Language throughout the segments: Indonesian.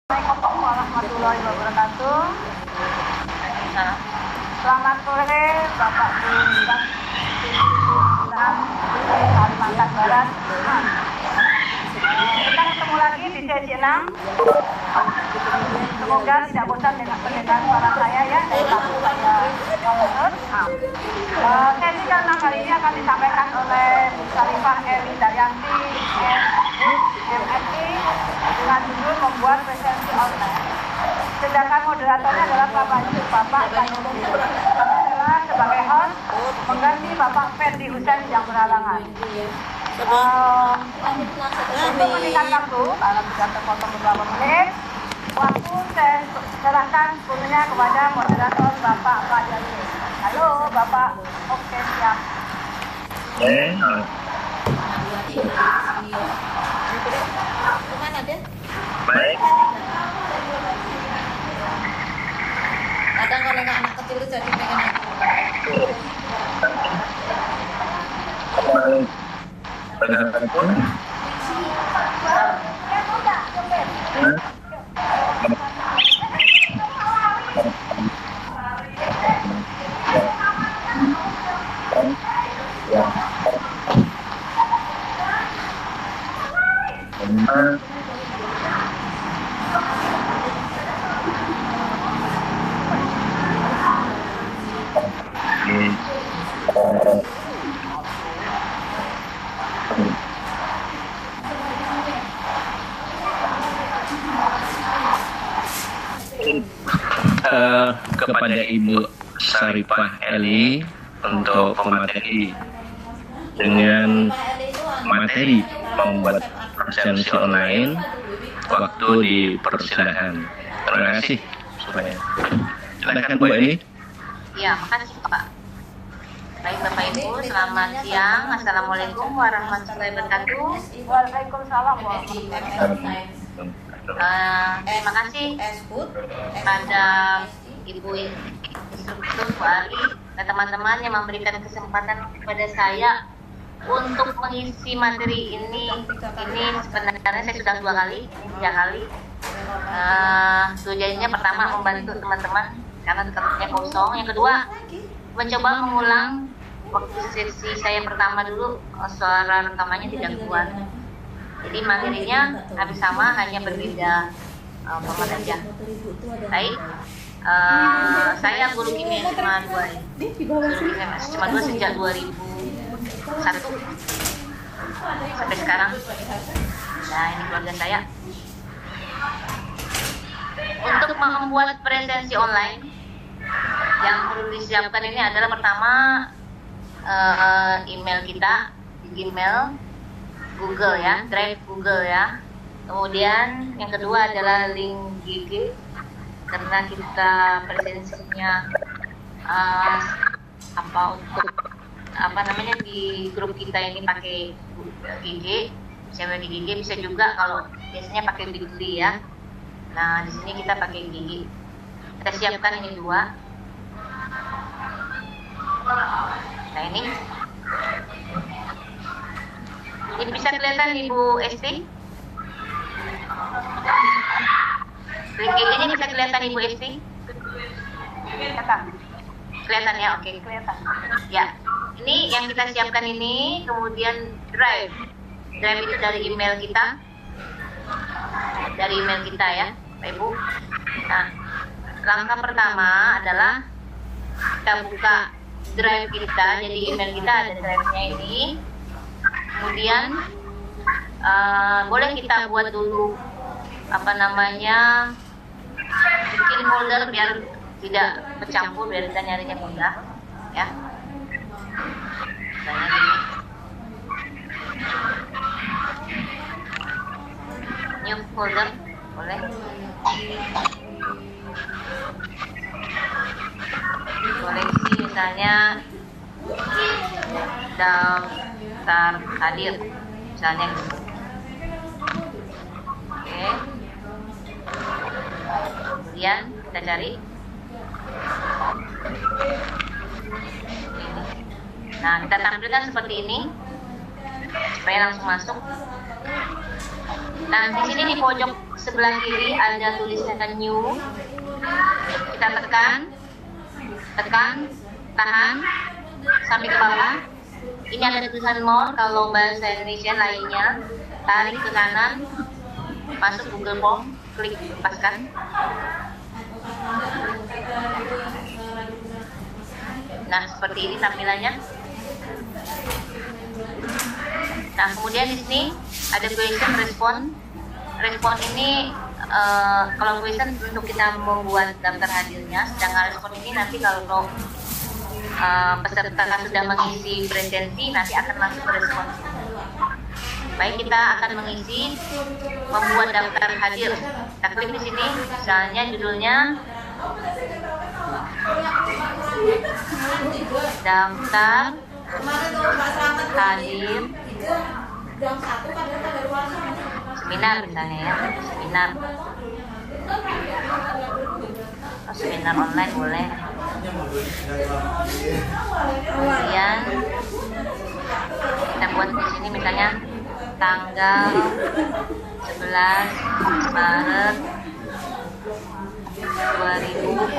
Assalamualaikum warahmatullahi wabarakatuh. Selamat sore Bapak Ibu dan Kalimantan Barat. Kita ketemu lagi di sesi 6. Semoga tidak bosan dengan pendengar suara saya ya. Sesi ke-6 kali ini akan disampaikan oleh Sarifah Eli Daryanti MSI dengan judul membuat presensi online. Sedangkan moderatornya adalah Bapak Panurung. Kami adalah sebagai host mengganti Bapak Ferdi Hussein yang berhalangan. Untuk meningkat waktu, kalau bisa terpotong beberapa menit, waktu saya serahkan sepenuhnya kepada moderator Bapak Pak Jali. Halo Bapak, oke siap. Kemana dia? Baik. Kadang kalau nggak anak kecil itu jadi pengen kepada Ibu Sarifah Eli untuk pemateri dengan materi membuat presensi online, waktu dipersilakan. Terima kasih. Silakan Bu Eli. Ya, makasih Pak. Baik Bapak Ibu, selamat siang. Assalamualaikum warahmatullahi wabarakatuh. Waalaikumsalam warahmatullahi wabarakatuh. Terima kasih pada Ibu Instruktur Bu Ali dan teman-teman yang memberikan kesempatan kepada saya untuk mengisi materi ini. Ini sebenarnya saya sudah 2 kali, 3 kali. Tujuannya pertama membantu teman-teman karena tempatnya kosong. Yang kedua, mencoba mengulang waktu sesi saya pertama dulu, suara rekamannya tidak kuat. Jadi materinya habis sama, hanya berbeda format aja. Baik, saya guru kimia SMA 2 sejak 2001 sampai sekarang. Nah, ini keluarga saya. Untuk membuat presensi online yang perlu disiapkan ini adalah pertama email kita di Gmail, Google ya, Drive Google ya. Kemudian yang kedua adalah link GG karena kita presensinya di grup kita ini pakai GG, bisa di GG, bisa juga kalau biasanya pakai Bitly ya. Nah, di sini kita pakai GG. Kita siapkan ini 2. Nah, ini bisa kelihatan Ibu Esti? Link GG-nya bisa kelihatan Ibu Esti? Kelihatan ya, oke. Kelihatan. Ya, ini yang kita siapkan ini, kemudian Drive itu dari email kita. Dari email kita ya, Pak Ibu. Nah, langkah pertama adalah kita buka Drive kita, jadi email kita ada Drive-nya ini. Kemudian boleh kita buat dulu bikin folder biar tidak bercampur, biar kita nyarinya mudah ya. New folder boleh. Koleksi misalnya daftar hadir misalnya. Oke. Kemudian kita cari ini. Nah, kita tampilkan seperti ini supaya langsung masuk. Nah, di sini di pojok sebelah kiri ada tulisan new. Kita tekan, tahan, sampai ke bawah. Ini ada tulisan more kalau bahasa Indonesia lainnya. Tarik ke kanan, masuk Google Form, klik lepaskan. Nah, seperti ini tampilannya. Nah, kemudian di sini ada question respon. Respon ini kalau question untuk kita membuat daftar hadirnya, sedangkan respon ini nanti kalau peserta sudah mengisi presensi nanti akan langsung merespon. Baik, kita akan mengisi membuat daftar hadir. Kita klik di sini, misalnya judulnya daftar hadir seminar misalnya ya, seminar. Seminar online boleh. Kemudian kita buat di sini misalnya tanggal 11 Maret 2019.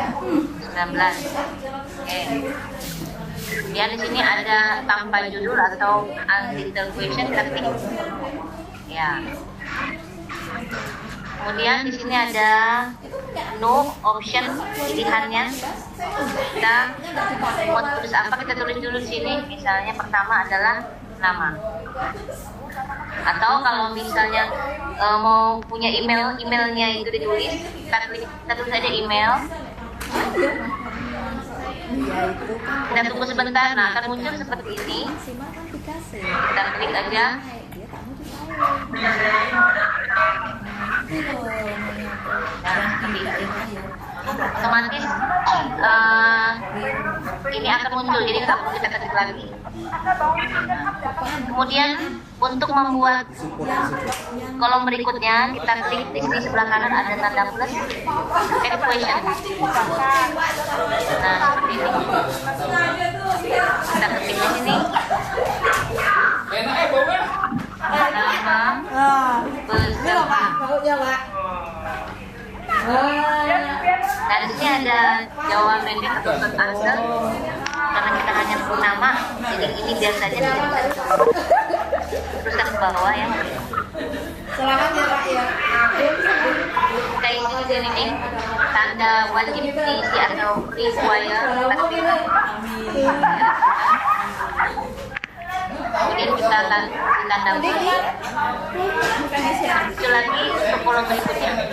Oke. Kemudian di sini ada tanpa judul atau untitled question, kita klik. Ya. Kemudian di sini ada no option pilihannya. Kita mau tulis apa, kita tulis dulu di sini. Misalnya pertama adalah nama. Atau kalau misalnya mau punya emailnya itu ditulis, kita tulis aja email. Kita tunggu sebentar, nah akan muncul seperti ini. Kita klik aja. Otomatis ini akan muncul, jadi nggak perlu kita ketik lagi. Kemudian untuk membuat kolom berikutnya, kita klik di sini sebelah kanan ada tanda plus, add question. Nah, seperti ini. Kita ketik di sini. Nama peserta. Nah, di sini ada jawaban pendek atau short answer. Karena kita hanya nama, jadi ini biasanya tidak bisa teruskan ke bawah ya. Selamat ya Pak ya. Kita isi di sini tanda wajib diisi atau require. Kemudian kita tanda muncul lagi untuk kolom berikutnya.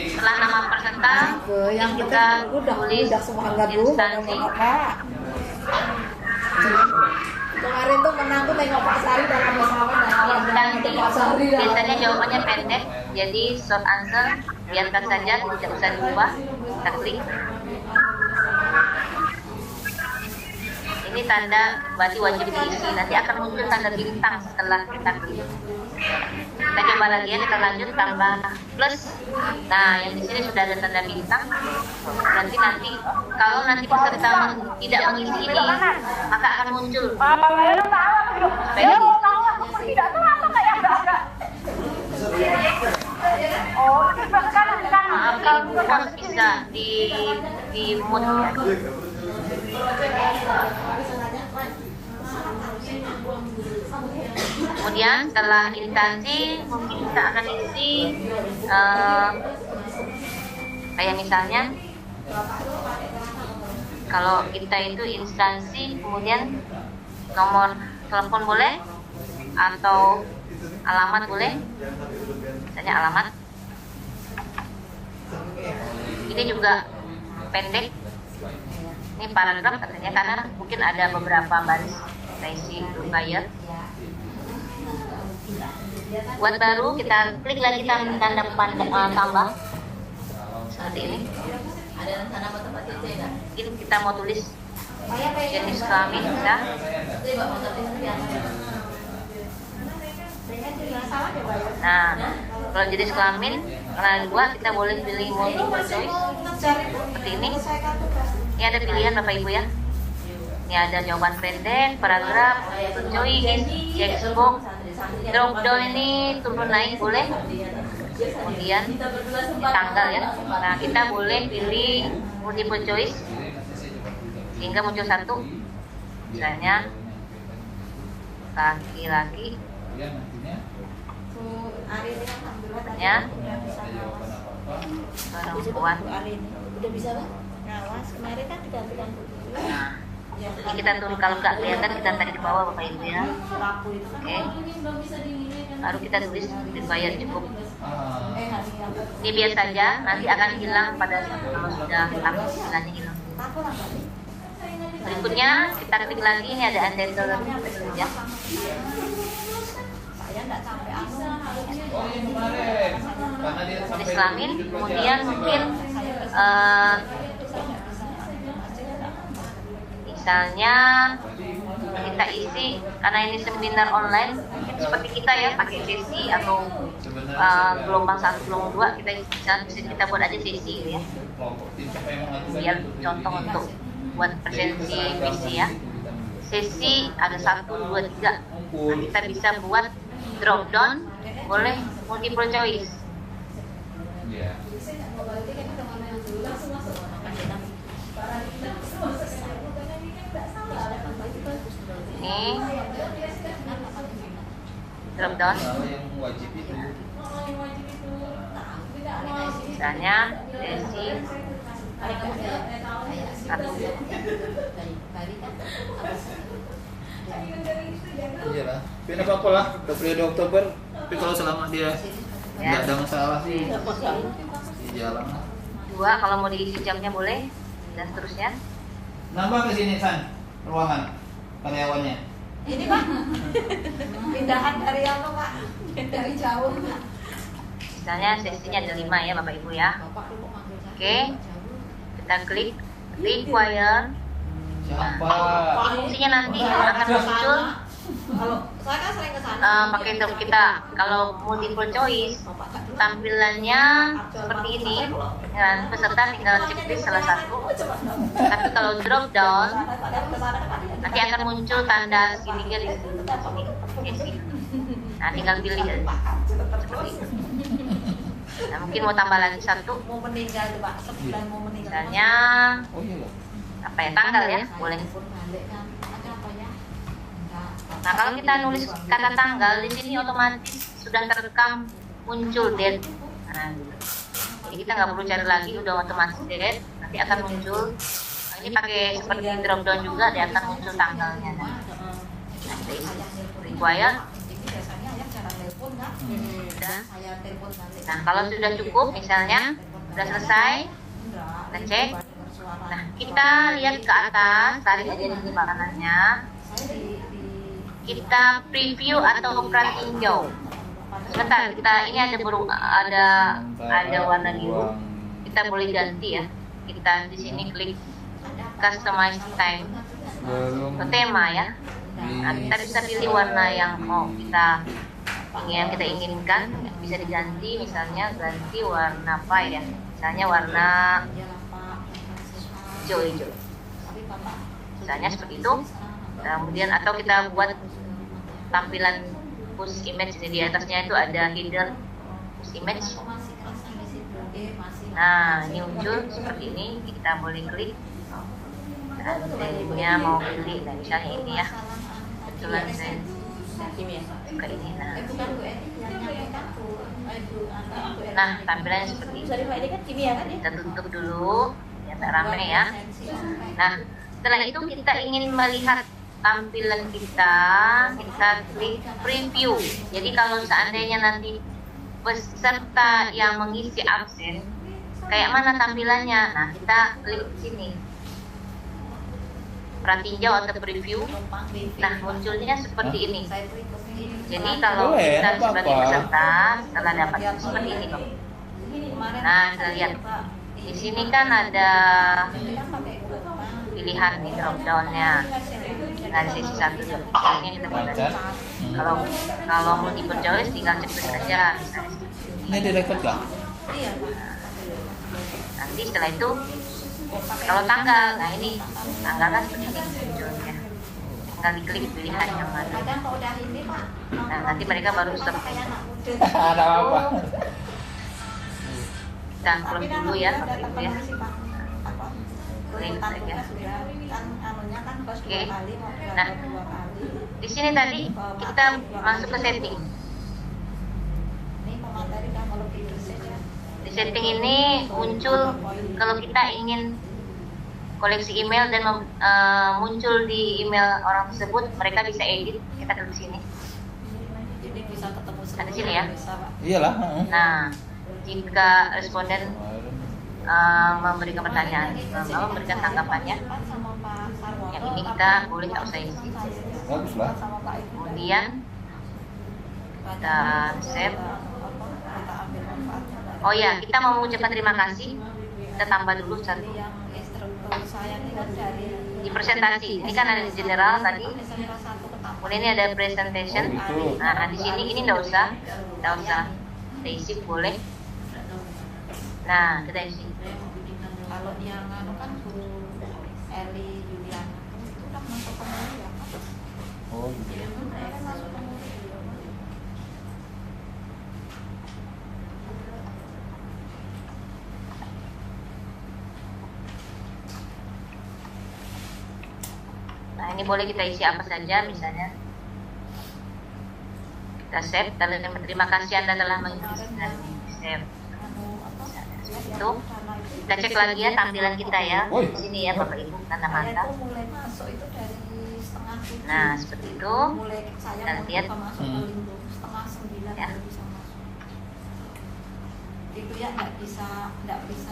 Setelah nama peserta, yang kita tulis instansi. Kemarin tuh menang tuh tengok Pak Sari dalam Instansi biasanya jawabannya pendek, jadi short answer biarkan saja, tidak usah diubah. Kita klik. Ini tanda berarti wajib diisi. Nanti akan muncul tanda bintang setelah kita klik. Kita coba lagi ya, kita lanjut tambah plus. Nah, yang di sini sudah ada tanda bintang. Berarti nanti kalau nanti peserta tidak mengisi ini, maka akan muncul. Maaf, ini bisa di mute ya. Kemudian setelah instansi mungkin kita akan isi kayak misalnya kalau kita itu instansi, kemudian nomor telepon boleh atau alamat boleh, misalnya alamat. Ini juga pendek. Ini paragraf katanya karena mungkin ada beberapa baris isi required. Buat baru kita klik lagi tanda tambah seperti ini. Ini kita mau tulis jenis kelamin bisa. Nah, kalau jenis kelamin karena dua kita boleh pilih multiple choice seperti ini. Ini ada pilihan Bapak Ibu ya. Ini ada jawaban pendek, paragraf, choice, checkbox, Drop down ini turun naik boleh. Kemudian tanggal ya. Nah, kita boleh pilih multiple choice sehingga muncul satu. Misalnya laki-laki, ya, perempuan. Udah bisa Pak? Ngawas kemarin kan digantikan. Nah, ini kita turun, kalau nggak kelihatan kita tarik di bawah Bapak Ibu ya. Oke. Baru kita tulis dibayar cukup. Ini biasa saja, nanti akan hilang pada saat kalau sudah tampilannya hilang. Berikutnya kita klik lagi, ini ada antenna ya. Tulis kelamin, kemudian mungkin misalnya kita isi, karena ini seminar online seperti kita ya, pakai sesi atau gelombang 1, gelombang 2, bisa kita buat aja sesi gitu ya, biar contoh untuk buat presensi visi ya. Sesi ada 1, 2, 3. Nah, kita bisa buat drop down, boleh multiple choice. Ini drop down. Misalnya sesi 1. Iya lah, tapi apa lah, 22 Oktober. Tapi kalau selama dia nggak ada masalah sih, di jalan lah. 2 kalau mau diisi jamnya boleh, dan seterusnya. Nambah ke sini San, ruangan karyawannya. Ini Pak, pindahan dari apa Pak? Dari jauh Pak. Misalnya sesinya ada 5 ya Bapak Ibu ya. Oke, kita klik require. Siapa? Fungsinya nanti akan muncul Kalau saya kan sering ke sana. pakai drop kita. Kalau multiple choice tampilannya seperti ini, dan peserta tinggal checklist salah satu. Tapi kalau drop down nanti akan muncul tanda segitiga di sini. Nah, tinggal pilih seperti itu. Nah, mungkin mau tambah lagi 1. Mau meninggal tuh Pak, sebulan mau meninggal. Misalnya Oh iya loh. apa ya, tanggal ya, boleh. Nah, kalau kita nulis kata tanggal di sini otomatis sudah terekam muncul date. Nah, gitu. Jadi kita nggak perlu cari lagi, udah otomatis date. Nanti akan muncul. Nah, ini pakai seperti drop down juga, dia akan muncul tanggalnya. Nah, kita isi require. Udah. Nah, kalau sudah cukup, misalnya sudah selesai, kita cek. Nah, kita lihat ke atas, tarik aja di kanannya. Kita preview atau peran tinjau. Sebentar, kita ini ada warna biru. Kita boleh ganti ya. Kita di sini klik customize time ke tema ya. Nah, kita bisa pilih warna yang mau kita inginkan, bisa diganti, misalnya ganti warna apa ya? Misalnya warna hijau. Misalnya seperti itu. Kemudian atau kita buat tampilan push image, di atasnya itu ada header push image. Nah, ini muncul seperti ini, kita boleh klik. Seandainya mau pilih, nah misalnya ini ya, kebetulan saya suka ini. Nah, tampilannya seperti ini. Kita tutup dulu, ya tak rame ya. Nah, setelah itu kita ingin melihat tampilan kita klik preview. Jadi kalau seandainya nanti peserta yang mengisi absen, kayak mana tampilannya? Nah, kita klik di sini. Pratinjau atau preview. Nah, munculnya seperti ini. Jadi kalau kita sebagai peserta setelah dapat seperti ini, Bang. Nah, kita lihat di sini kan ada pilihan di drop down-nya. Nah, sesi 1 ini kita buat. Kalau mau dipercaya tinggal checklist aja. Ini direkod nggak? Nanti setelah itu kalau tanggal, nah ini tanggal kan seperti ini munculnya. tinggal diklik pilihan yang mana. Kadang kalau udah ini Pak. Nah, nanti mereka baru stop. Kayak anak muda. Ada apa? Kita close dulu ya, Bapak Ibu ya. Klik saja. Kan anunya kan bos 2 kali mau Nah. 2 kali. Di sini tadi kita masuk ke setting. Ini pemateri udah mau lebih bersih ya. Di setting ini muncul kalau kita ingin koleksi email dan muncul di email orang tersebut, mereka bisa edit. Kita klik di sini. Jadi bisa ketemu Ada di sini ya? Bisa, Pak. Iyalah. Nah, jika responden memberikan pertanyaan, memberikan tanggapannya, Sama Pak Sarwono, yang ini kita boleh tak usah isi. Bagus lah. sama Pak Ibu. Kemudian kita save. Kita ambil manfaatnya. Oh ya, kita mau mengucapkan terima kasih. Kita tambah dulu satu Yang instruktur saya ini kan dari di presentasi. Ini kan ada di general tadi. SMP 1 Ketapang. Kemudian ini ada presentation. Oh, gitu. Nah, di sini ini nggak usah kita isi boleh. Nah, kita isi. Kalau yang anu kan Bu Eli Julian itu udah masuk kembali ya Pak. Oh, gitu. Kemarin masuk kembali. Nah, ini boleh kita isi apa saja, misalnya kita save. Terima kasih Anda telah mengisi dan save. Itu kita cek lagi ya tampilan kita ya di sini ya Bapak Ibu karena Saya mantap. itu mulai masuk itu dari setengah 7. Nah, seperti itu. Mulai saya Dan mau lihat. coba masuk ke Lindo setengah 9 Ya. baru bisa masuk. Itu ya nggak bisa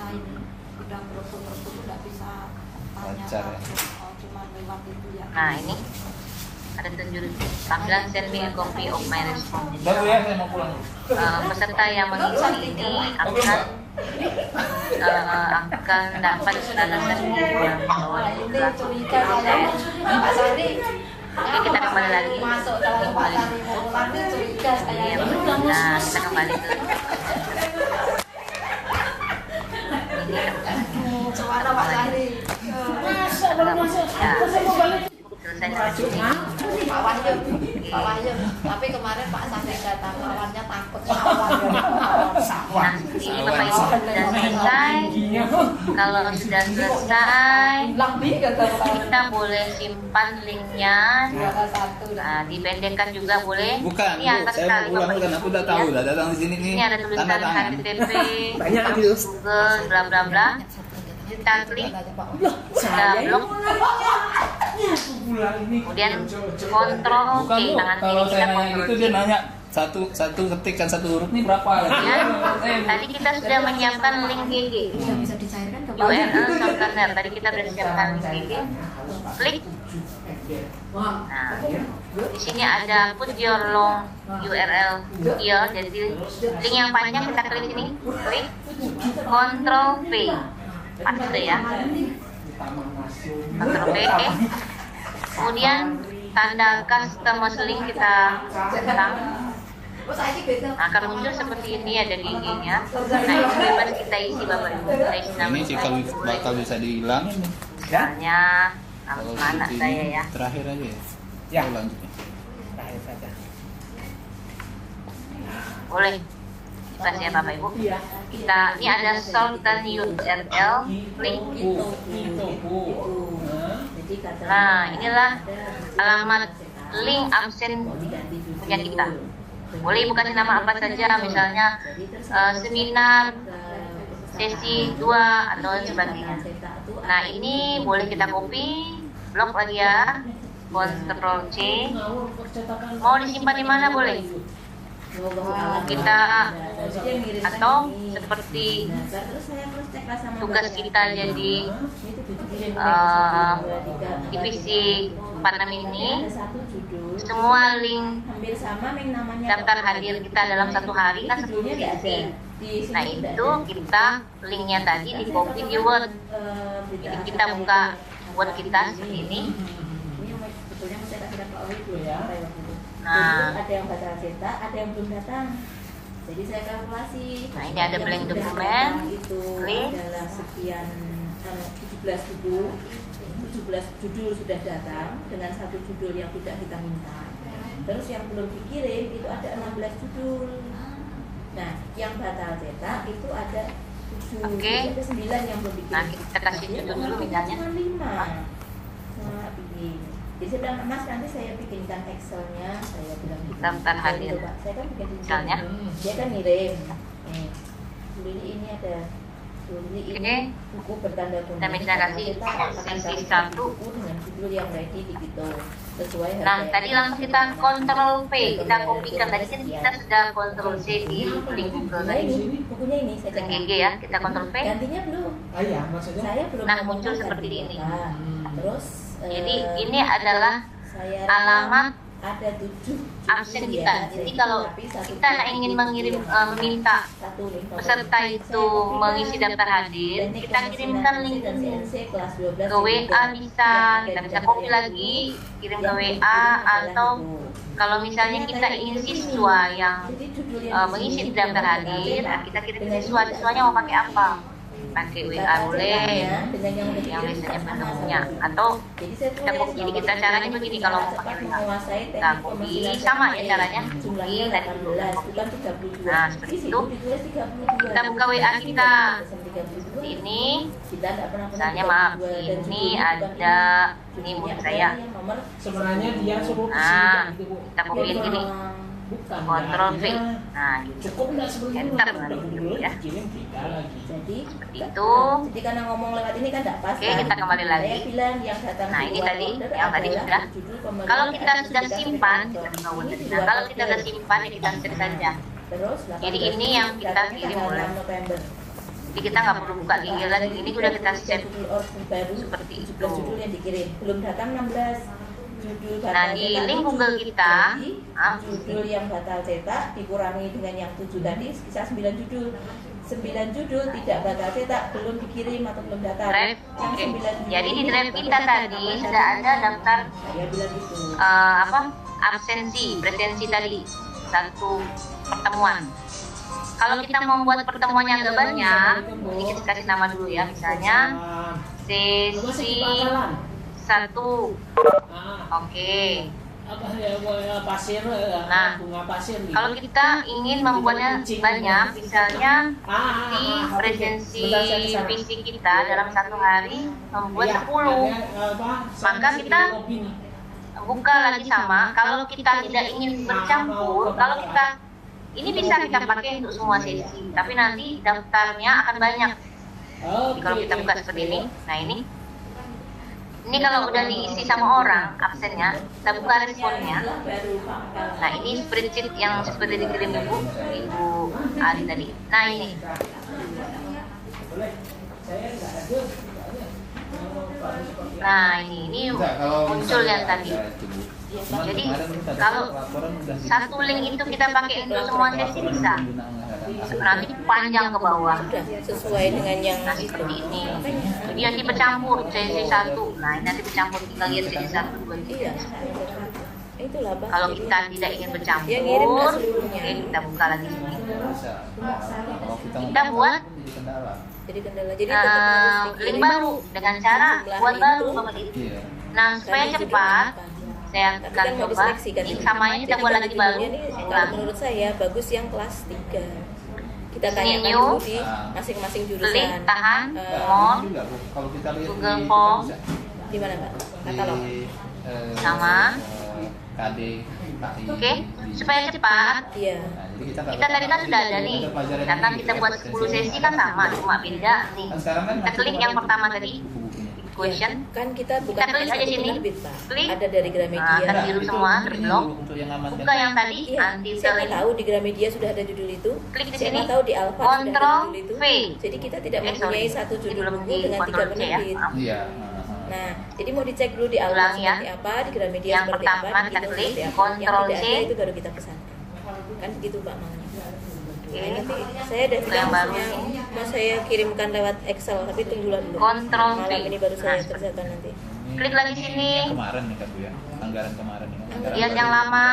ini udah berputar-putar nggak bisa tanya Lancar ya. oh, cuma lewat itu ya. Nah, ini ada tunjuk tampilan send me a copy of my response. Udah Bu ya, saya mau pulang. Peserta yang mengisi ini akan dapat balasan yang bawah Ini juga. curiga saya Pak Sari. Oke, kita kembali lagi. Masuk kalau Pak Sari mau pulang ini curiga saya. Nah, kita kembali ke ini. Cemana Pak Sari? Ya, selesai di sini. Pak Wahyu, Pak Wahyu. Tapi kemarin Pak Sari datang, lawannya takut sawah. Nah, ini Bapak Ibu sudah selesai. Kalau sudah selesai, kita boleh simpan linknya. Nah, dipendekkan juga boleh. Bukan, Ini Bu, atas saya sekali mau pulang Bapak kan Ibu. aku udah tahu lah datang di sini nih. Ini ada tulisan Tanda tangan. HTTP, Banyak gitu. Google, bla bla bla. Kita klik, kita blok. Kemudian kontrol Bukan K, Bu, tangan kalau kiri saya kita nanya kontrol gitu C. dia nanya satu ketikkan satu huruf nih berapa lagi? Ya, tadi kita sudah menyiapkan link GG. Bisa dicairkan ke URL container. Tadi kita sudah siapkan link GG. Klik. Nah, di sini ada put your long URL here. Jadi link yang panjang kita klik sini. Klik. Control V. Paste ya. Control V. Kemudian tanda customer link kita centang. Nah, akan muncul seperti ini ada GG-nya. Nah, itu bebas kita isi Bapak Ibu. Kita isi nama Ini sih kalau bakal bisa dihilangin nih. misalnya nama Kalau anak cuci saya ini ya. terakhir aja ya. Ya. Oh, lanjutnya. Terakhir saja. Boleh. Bebas ya Bapak Ibu. Kita ini ada shorten URL link. Itu Bu. Nah, inilah alamat link absen punya kita. Boleh Ibu kasih nama apa saja, misalnya seminar sesi 2 atau sebagainya. Nah, ini boleh kita copy, blok lagi ya, Ctrl C. Mau disimpan di mana boleh? Kita atau seperti tugas kita jadi divisi 46 ini, semua link daftar hadir kita dalam satu hari kan 10 divisi. Nah, itu kita linknya tadi di copy di Word. Jadi kita buka Word kita seperti ini. Nah, ada yang batal cetak, ada yang belum datang. Jadi saya kalkulasi. Nah, ini ada blank dokumen. Itu Klik. adalah sekian 17 judul sudah datang dengan satu judul yang tidak kita minta. Terus yang belum dikirim itu ada 16 judul. Nah, yang batal cetak itu ada 7, Oke. ada 9 yang belum dikirim. Nah, kita kasih judul dulu bidangnya. Cuma 5. Nah, bikin. Jadi saya bilang, Mas nanti saya bikinkan Excelnya, saya bilang gitu. Daftar hadir. Coba, saya kan bikin Misalnya? dia kan ngirim. Ini ada Oke. ini buku bertanda kuning. Kita minta kasih sesi 1. Buku dengan judul yang ready di gitu sesuai Nah, harga. tadi langsung kita Ctrl V, kita kopikan. Tadi kan kita sudah Ctrl C di link Google Nah, tadi. ini bukunya ini saya Link jangan. GG ya, kita Ctrl V. Gantinya belum. Ah iya, maksudnya. Saya belum. Nah, ngomong muncul ganti seperti ini. kota. Terus Jadi ini adalah saya alamat ada 7 absen kita. Jadi kalau kita ingin mengirim meminta peserta itu mengisi daftar hadir, kita kirimkan link ke WA bisa, kita bisa copy lagi, kirim ke WA, atau kalau misalnya kita ingin siswa yang mengisi daftar hadir, nah kita kirim ke siswanya mau pakai apa? Pakai WA boleh, yang biasanya penuhnya, atau kita copy. Jadi kita caranya begini, kalau mau pakai WA kita copy, sama ya caranya, copy tadi dulu. Nah seperti itu, kita buka WA kita. Ini misalnya maaf, ini ada, ini menurut saya. Sebenarnya dia suruh Nah, gitu, Bu. kita copyin gini, Bukan. Ctrl V. ya. Nah gitu. Cukup enggak sebelumnya Enter udah nanti dulu ya. kirim kita lagi. Jadi Seperti itu. Jadi karena ngomong lewat ini kan tidak pas. Oke, kan? kita kembali lagi. Saya bilang yang datang Nah, di ini luar tadi, order yang tadi adalah sudah. judul pembelian Kalau kita sudah sertifikat simpan, impor. kita buka Word. Ini di Nah, luar kalau kita order. sudah simpan, ya kita search saja. Terus Jadi 18 ini yang kita datangnya kirim tanggal mulai. 6 November. Jadi kita nggak perlu buka Gmail lagi. Ini sudah kita set. judul order baru seperti 17 itu. judul yang dikirim. Belum datang 16 judul batal Nah, di cetak link 7. Google kita, Jadi, judul yang batal cetak dikurangi dengan yang 7 tadi sisa 9 judul. 9 judul tidak batal cetak, belum dikirim atau belum datang. Drive. Yang Oke. 9 judul Jadi di ini drive kita tadi sudah ada daftar saya bilang gitu. absensi, presensi tadi, satu pertemuan. Kalau kita membuat pertemuannya agak banyak, ini kita kasih nama dulu ya, misalnya sesi 1. Oke. Apa ya, pasir, Nah, bunga pasir gitu. Kalau kita ingin membuatnya banyak, misalnya di presensi fisik kita dalam satu hari membuat 10, maka kita buka lagi sama. Kalau kita tidak ingin bercampur, kalau kita ini bisa kita pakai untuk semua sesi, tapi nanti daftarnya akan banyak. Jadi kalau kita buka seperti ini, nah ini kalau udah diisi sama orang absennya, kita buka responnya. Nah ini spreadsheet yang seperti dikirim Ibu Ali tadi. Nah ini. Nah ini muncul yang tadi. Jadi kalau satu link itu kita pakai untuk semua sesi bisa. Nanti panjang ke bawah. Sudah sesuai dengan yang Nah seperti ini. Jadi nanti bercampur sesi 1. Nah ini nanti bercampur, tinggal lihat sesi 1 2 iya. 3. Itulah Bang. Kalau Jadi, kita tidak ingin bercampur, Yang ngirim nggak seluruhnya? oke, kita buka lagi sini. Kita Kita buat jadi kendala. Jadi tetap harus dikirim link baru dengan cara jumlah buat itu. baru seperti itu. Iya. Nah supaya Karena cepat, judulnya saya Tapi akan kan mau coba. diseleksi kan. Ini samanya kita buat lagi baru. Kalau Ulang. menurut saya bagus yang kelas 3. Kita Sini tanyakan new. dulu di masing-masing Klik, jurusan. tahan, Eh, mau, Kalau kita lihat Google di Form. bisa. di mana Mbak? Katalog. Di, Sama. KD KI. Oke, supaya cepat. Iya. Nah, jadi kita Kita tadi kan sudah ada nih, karena kita buat 10 sesi kan sama, cuma beda nih. Kan sekarang kan Kita klik yang pertama tadi, buku-bukunya. question. Kan kita bukan Kita klik hanya aja satu sini. penerbit, Pak. Klik. Ada dari Nah, Gramedia. kan biru semua, terblok. Untuk yang aman Buka yang tadi, Iya, anti siapa tahu di Gramedia sudah ada judul itu. Klik di Siapa sini. tahu di Alfa sudah ada Ctrl judul itu. V. Jadi kita tidak sorry. mempunyai satu Ini judul belum buku di dengan 3 Ctrl C ya. penerbit. Maaf. Iya. Nah, jadi mau dicek dulu di Alfa Ulangi ya. seperti apa, di Gramedia Yang seperti pertama apa, di kita Kindle klik, seperti apa. Ctrl Yang tidak C. ada itu baru kita pesankan. Kan begitu Pak maunya. Oke. Nanti saya udah Yang bilang baru maksudnya ini. mau saya kirimkan lewat Excel, tapi tunggulah dulu. Ctrl V. Malam ini baru saya Nah, kerjakan nanti. Klik lagi sini. Yang kemarin nih kan Bu ya. Anggaran kemarin nih. Anggaran Lihat yang baru. lama,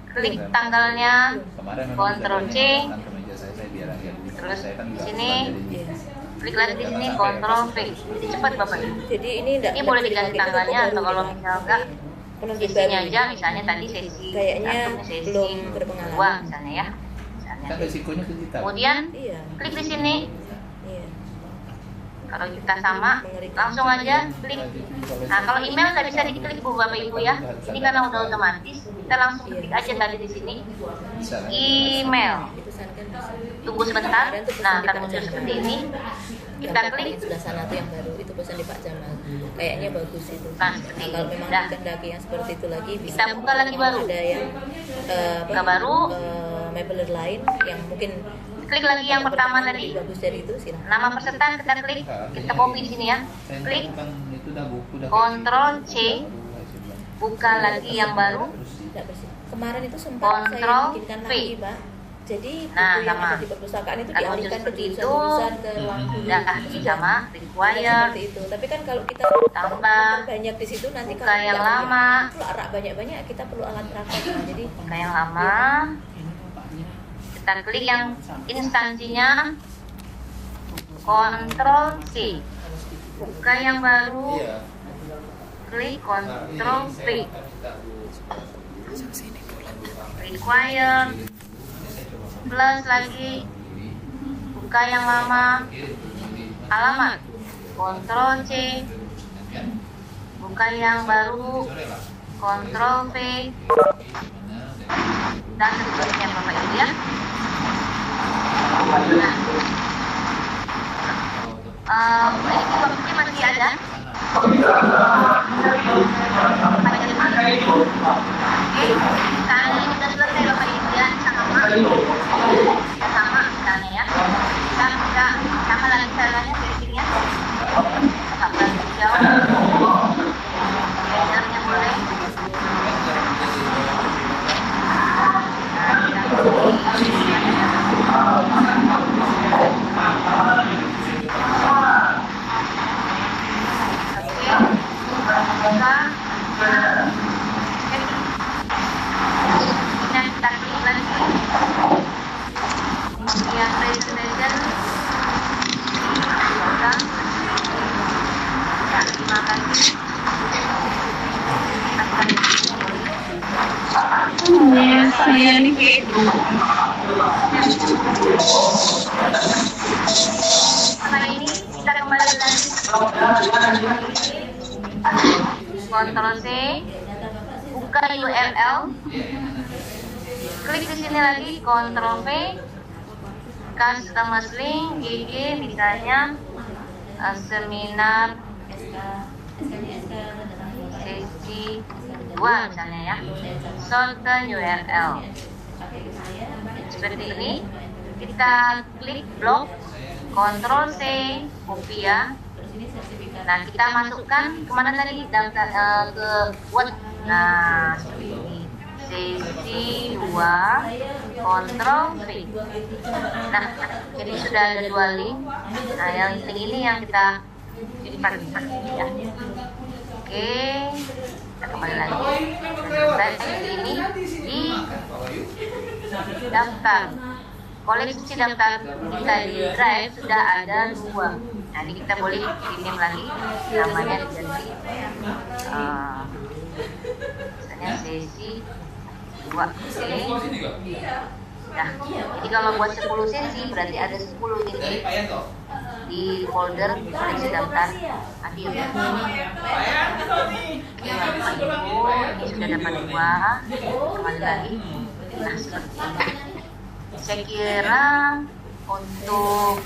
klik tanggalnya. Kemarin memang Ctrl sudah C. banyak ke meja saya biar lihat. Terus Saya kan juga sini. belajar ini. Iya. klik lagi di sini Ctrl V. Jadi cepat Bapak Ibu. Jadi ini enggak Ini boleh diganti tanggalnya atau kalau misalnya enggak sesinya aja, misalnya tadi sesi kayaknya 1, sesi belum berpengalaman. 2 misalnya ya. Misalnya. Kan resikonya ke kita. Kemudian Iya. klik di sini. Iya. Kalau kita sama, langsung aja klik. Nah, kalau email nggak bisa diklik Bu Bapak Ibu ya. Ini karena udah otomatis, kita langsung klik aja tadi di sini. Bisa kan? Email. Pesan kan bisa. Tunggu sebentar. Nah, akan muncul seperti ini. Kita Yang klik. paling sebelah sana tuh yang baru itu pesan di Pak Jamal. Kayaknya bagus itu. Nah, seperti Kalau ini. memang Dah. dikehendaki yang seperti itu lagi bisa. Kita buka lagi baru. Ada yang Buka baru. mailer lain yang mungkin Klik lagi yang pertama tadi. bagus dari itu silakan. Nama peserta kita klik. Kita copy di sini ya. Saya Klik. kan itu udah buku udah. Ctrl C. Buka lagi yang baru. Tidak bersih. Kemarin itu sempat saya Ctrl bikinkan V. lagi, Pak. Jadi buku Nah, yang sama. ada di perpustakaan itu Kalau dialihkan ke seperti itu, jurusan-jurusan ke ruang guru. Udah sama required. Seperti itu. Tapi kan kalau kita Tambah. banyak di situ nanti Buka kalau yang tidak lama. punya arak banyak-banyak kita perlu alat praktek. Nah, jadi Buka yang lama. Kita klik yang instansinya. Ctrl C. Buka yang baru. Iya. Klik Ctrl V. Required. Plus lagi. Buka yang lama. Alamat. Ctrl C. Buka yang baru. Ctrl V. Dan seterusnya Bapak Ibu ya. Nah, ini waktunya masih ada. Oke, sekarang ini sudah selesai Bapak Ibu ya, sama misalnya ya. Kita bisa sama lagi caranya settingnya. Sabar jauh. Belajarnya boleh. Kita klik lagi yang presentation. Terima kasih. Saya nih Setelah ini kita kembali lagi. Ctrl C. Buka URL. Klik di sini lagi, Ctrl V. Customer link, GG misalnya seminar sesi 2 misalnya ya. Shorten URL. Seperti ini. Kita klik blok, Ctrl C, copy ya. Nah, kita masukkan kemana tadi? Daftar ke Word. Nah, seperti ini. Sesi 2, Ctrl V. Nah, jadi sudah ada 2 link. Nah, yang link ini yang kita pakai ya. Oke, kita kembali lagi. Selesai ini di daftar. Koleksi daftar kita di Drive sudah ada 2. Nanti kita boleh kirim lagi, namanya diganti. Misalnya sesi 2. Nah, jadi kalau buat 10 sesi berarti ada 10 ini di folder koleksi daftar hadir. Oke, Bapak Ibu, ini sudah dapat 2. Kembali lagi. Nah, seperti ini. Saya kira untuk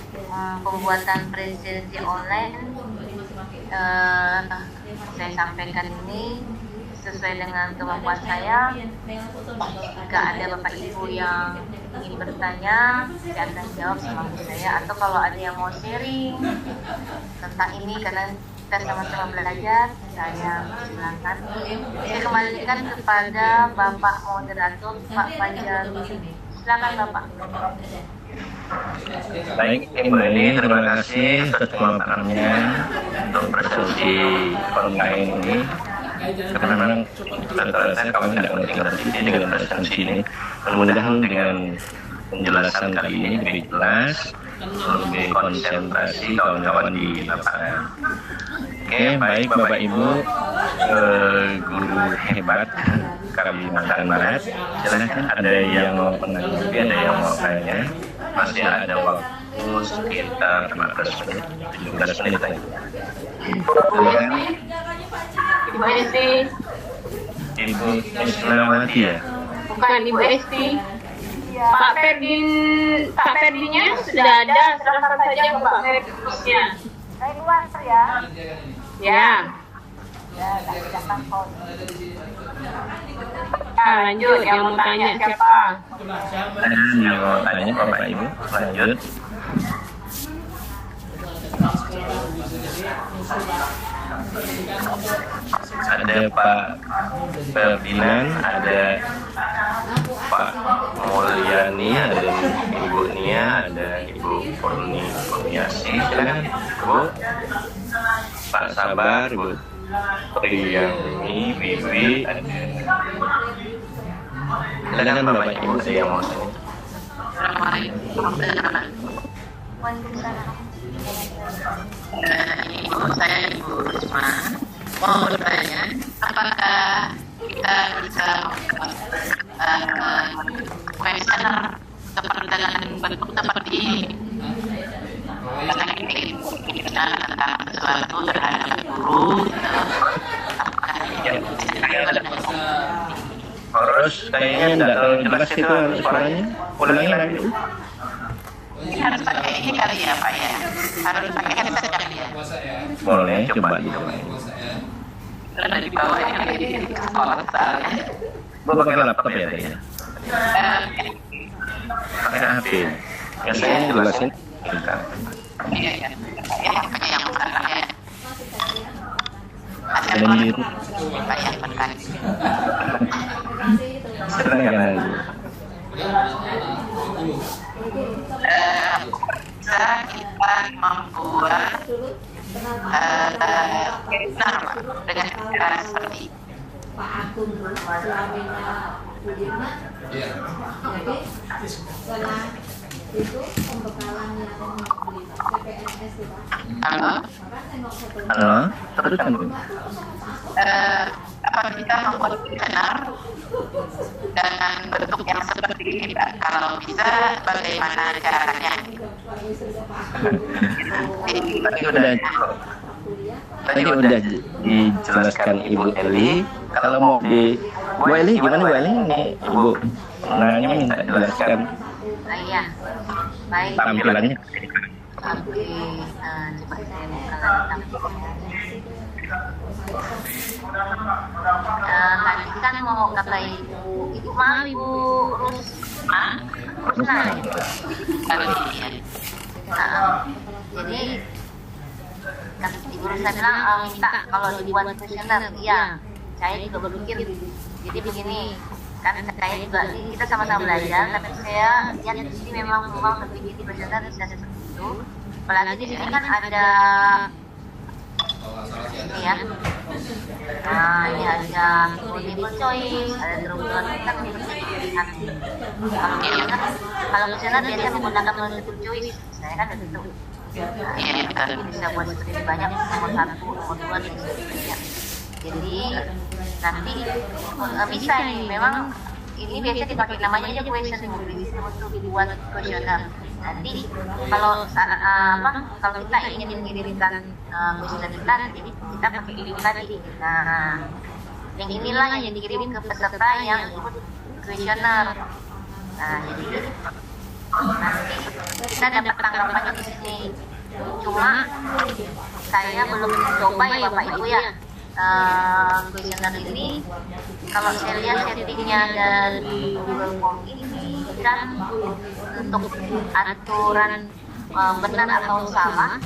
pembuatan presensi online saya sampaikan ini sesuai dengan kemampuan saya. Jika ada Bapak Ibu yang ingin bertanya, saya akan jawab semampu saya. Atau kalau ada yang mau sharing tentang ini karena kita sama-sama belajar, saya silakan. Saya kembalikan kepada Bapak Moderator, Pak Panjaluddin. Silakan Bapak. Baik, Ibu Eni, terima kasih atas pemaparannya untuk presentasi online ini. Karena memang saya kami tidak mengerti dengan presentasi ini. Mudah-mudahan dengan penjelasan kali ini lebih jelas lebih konsentrasi kawan-kawan di lapangan. Oke, baik Bapak Ibu, guru hebat Kalimantan Barat, silahkan ada yang mau menanggapi, ada yang mau tanya. Masih ada waktu sekitar 15 menit, 17 menit lagi. Silakan. Ibu Esti. Ibu Islamawati ya? Bukan Ibu Esti. Pak Ferdinya sudah ada, silakan saja Pak Ferdinya. Saya keluar ya. Ya. Ya, tak silakan pos. Lanjut, yang mau tanya siapa? Yang mau tanya Bapak Ibu, lanjut. Ada Pak Ferdinand, ada Pak Mulyani, ada Ibu Nia, ada Ibu Kurniasi, silakan Bu. Pak Sabar, Bu Priyani, Bibi, ada. Silakan Bapak Ibu, ada yang mau tanya. Ibu, saya Ibu Risma. Mau bertanya, apakah kita bisa questionnaire dengan bentuk seperti ini? Karena kita tentang sesuatu terhadap guru, Terus kayaknya tidak terlalu jelas itu suaranya. Ulangi lagi. harus pakai ini kali ya Pak ya? Harus pakai headset kali ya? Boleh, coba dicoba. Karena di bawahnya jadi sekolah soalnya. Gue pakai laptop ya tadi ya? Pakai HP. Biasanya jelasin. Iya ya. Ya pakai yang bukan ya. Ada yang biru. Pak yang bukan. Silakan lagi. Bisa kita membuat webinar dengan cara seperti Pak Agung suaminya Bu Irma. Jadi setelah itu pembekalan yang beli PPNS itu Pak. halo. Halo, teruskan. Apa kita membuat webinar dengan bentuk yang seperti ini Pak? Kalau bisa bagaimana caranya? Tadi udah dijelaskan Ibu Eli. Kalau mau di Bu Eli gimana Bu Eli? Ini Ibu nanya minta jelaskan Iya, baik. tampilannya. Oke, coba saya buka tampilannya. Tadi kan mau kata Ibu maaf Ibu Rusma, jadi kan Ibu Rusma bilang minta kalau dibuat kuesioner, iya. Saya juga berpikir, jadi begini, kan saya juga kita sama-sama belajar, tapi saya lihat di sini memang lebih di kuesioner bisa seperti itu. Apalagi di sini kan ada ini ya. Nah, ini ada multiple choice, ada terowongan kita bisa pilihan. Kalau kuesioner biasanya menggunakan multiple choice, saya kan ada itu. Ini bisa buat seperti banyak, nomor 1, nomor 2 dan sebagainya. Jadi nanti bisa nih, memang ini biasanya dipakai namanya aja question untuk dibuat kuesioner. Nanti kalau kalau kita ingin mengirimkan kuesioner kita, jadi kita pakai link tadi. Nah, link inilah yang dikirim ke peserta yang ikut kuesioner. Nah, jadi nanti kita dapat tanggapannya di sini. Cuma saya belum coba ya Bapak Ibu ya. Kuesioner ini kalau saya lihat settingnya dari Google Form ini kan untuk aturan benar atau salah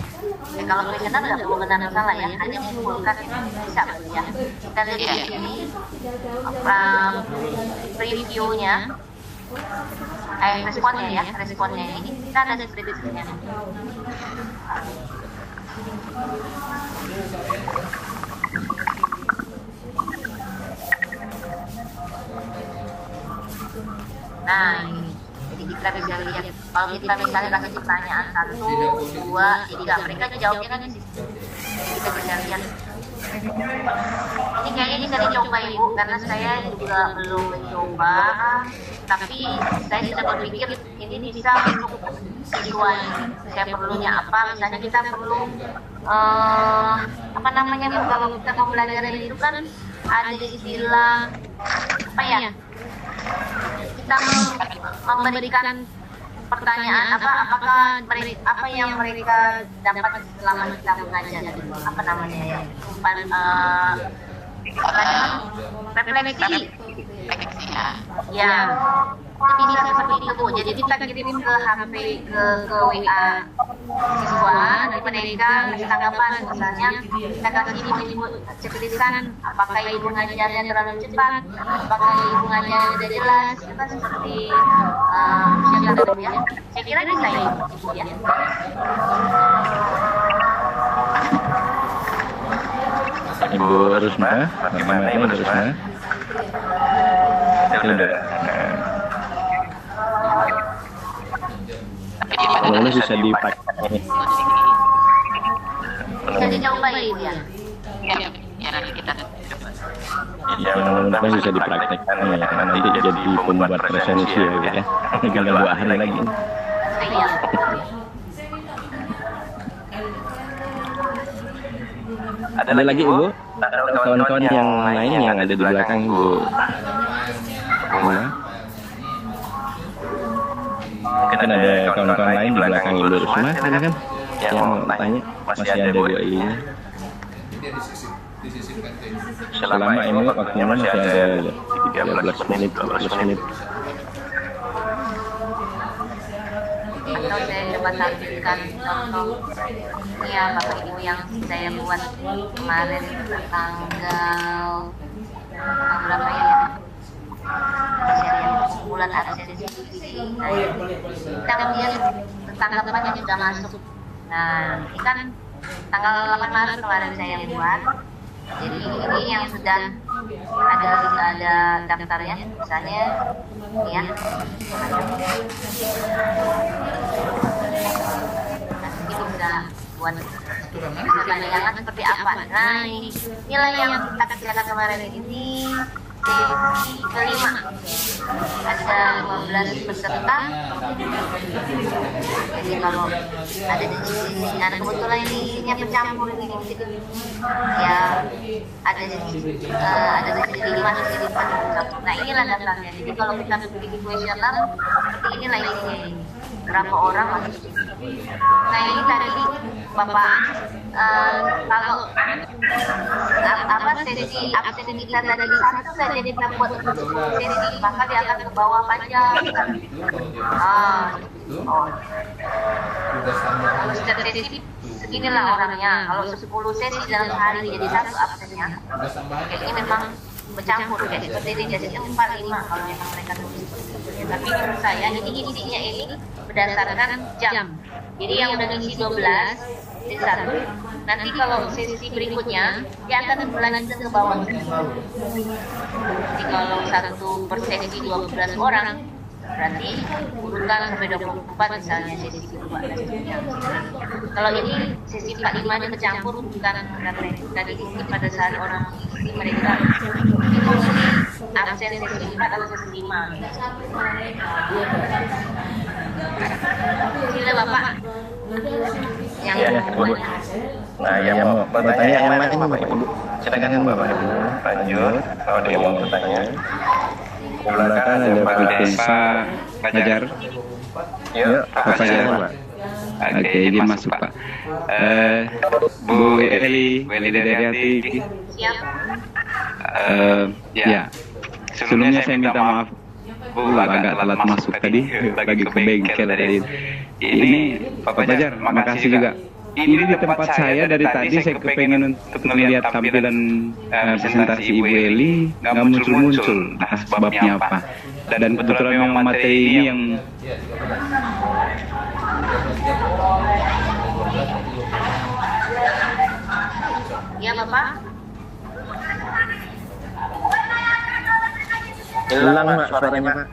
ya, kalau kuesioner tidak perlu benar atau salah ya, hanya menyimpulkan bisa ya. Kita lihat di sini previewnya responnya ini kita ada deskripsinya. Nah, ini jadi kita kita bisa lihat. Kalau kita misalnya kasih pertanyaan 1, 2, 3, mereka jawabnya kan di situ. Kita bisa lihat. Ini kayaknya bisa dicoba Ibu, karena saya juga belum mencoba. Tapi saya sudah berpikir ini bisa untuk siswa ini. Saya perlunya apa? Misalnya kita perlu apa namanya Bu, kalau kita mau belajar itu kan ada istilah apa ya? Kita memberikan pertanyaan apakah mereka, apa yang mereka dapat selama kita mengajar, apa namanya ya, refleksi ya, itu bisa seperti itu Bu. Jadi kita kirim ke HP, ke WA siswa, dan mereka kasih tanggapan. Misalnya kita kasih Ibu ceritakan apakah Ibu ngajarnya terlalu cepat, apakah Ibu ngajarnya tidak jelas. Itu kan seperti siapa ya? Saya kira bisa Ibu ya. Ibu Rusma, bagaimana Ibu Rusma? Sudah. Bagaimana bisa dipakai? Bisa dicoba Ibu ya. Ya, mudah-mudahan bisa dipraktekkan ya. Nanti jadi pembuat presensi ya, Bu, ya. Tinggal 2 hari lagi. Iya. Ada lagi Ibu? Kawan-kawan yang lain yang ada di belakang Ibu. Mungkin ada kawan-kawan lain di belakang Ibu Rusma, silakan. Yang mau tanya, masih ada 2 ini. Selama ini waktunya masih ada 13 menit, 12 menit. Atau saya coba tampilkan contoh ya Bapak Ibu yang saya buat kemarin tanggal berapa ya? Bulan absensi. Kita lihat tanggapannya sudah masuk. Nah, ini kan tanggal 8 Maret kemarin saya buat. Jadi ini yang sudah ada daftarnya, misalnya ya. Nanti bisa buat pandangan seperti apa. Nah, inilah yang kita kerjakan kemarin ini. Kelima ada 15 peserta. Jadi kalau ada di sini, nah kebetulan ini isinya bercampur ini, ya ada di sini 5, di sini 4. Nah inilah dasarnya. Jadi kalau kita bikin kuesioner seperti inilah isinya ini. Berapa orang masuk di sini. Nah ini tadi Bapak kalau sesi absen kita tadi 1 saja kita buat sesi, maka dia akan ke bawah panjang. Kalau setiap sesi seginilah orangnya. Kalau 10 sesi dalam sehari jadi 1 absennya. Ini memang bercampur kayak seperti ini, jadi 4-5 kalau memang mereka tulis. Tapi menurut saya ini isinya ini berdasarkan jam. Jadi yang udah ngisi 12 sesi 1, nanti kalau sesi berikutnya dia akan berlanjut ke bawah. Jadi kalau 1 per sesi 12 orang, berarti urutan sampai 24 misalnya sesi kedua. Kalau ini sesi 45 nya bercampur, bukan tadi pada saat orang mengisi mereka itu absen sesi 4 atau sesi 5. Sila Bapak yang buatnya. Nah, yang mau bertanya yang lain Bapak Ibu, silakan Bapak Ibu lanjut. Kalau ada yang mau bertanya, di belakang ada Pak Fajar. Yuk, Pak Fajar Pak. Oke, izin masuk Pak. Bu Eli Dariati. Siap. Ya, sebelumnya saya minta maaf Bu, agak telat masuk tadi, lagi ke bengkel tadi. Ini Pak Fajar, makasih juga. Ini di tempat saya dari tadi saya kepengen untuk melihat tampilan presentasi Ibu Eli, nggak muncul-muncul. Nah, sebabnya apa? Dan kebetulan memang materi ini yang Ya Bapak. hilang Pak suaranya Pak.